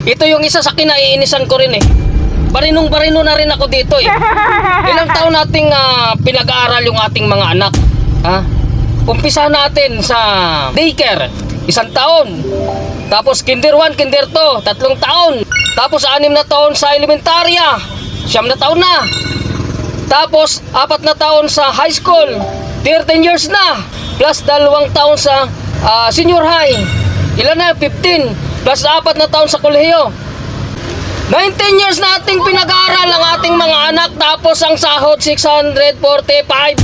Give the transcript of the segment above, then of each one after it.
Ito yung isa sa kinaiinisan ko rin eh. Barinong-barino na rin ako dito eh. Ilang taon nating pinag-aaral yung ating mga anak. Umpisa natin sa daycare, 1 taon. Tapos kinder 1, kinder 2, 3 taon. Tapos 6 na taon sa elementarya, 9 na taon na. Tapos 4 na taon sa high school, 13 years na. Plus 2 taon sa senior high. Ilan na? 15. Plus 4 na taon sa kolehiyo. 19 years nating pinag-aaral ang ating mga anak. Tapos ang sahod 645.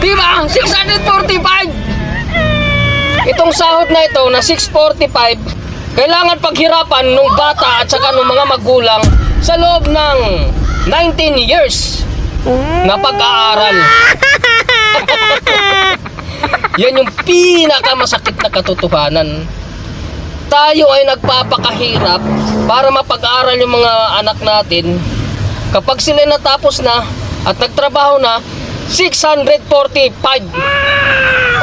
Diba? 645. Itong sahod na ito na 645, kailangan paghirapan ng bata at saka ng mga magulang sa loob ng 19 years na pag-aaral. Yan yung pinakamasakit na katotohanan. Tayo ay nagpapakahirap para mapag-aral yung mga anak natin. Kapag sila natapos na at nagtrabaho na, 645.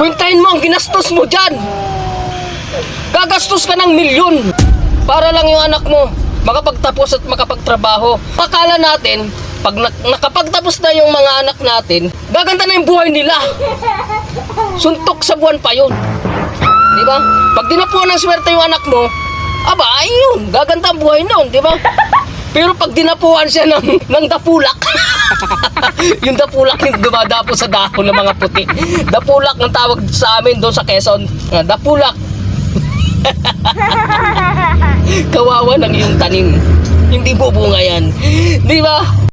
Kwintahin mo ang ginastos mo dyan. Gagastos ka ng milyon para lang yung anak mo makapagtapos at makapagtrabaho. Akala natin, pag nakapagtapos na yung mga anak natin, gaganda na yung buhay nila. Suntok sa buwan pa yun. Diba? Pag dinapuan ng swerte yung anak mo, aba, ayun, gaganda ang buhay noon, diba? Pero pag dinapuan siya ng dapulak, yung dapulak yung dumadapo sa dahon ng mga puti. Dapulak ang tawag sa amin doon sa Quezon. Dapulak. Kawawa ng iyong tanim. Hindi bubunga yan. Di ba?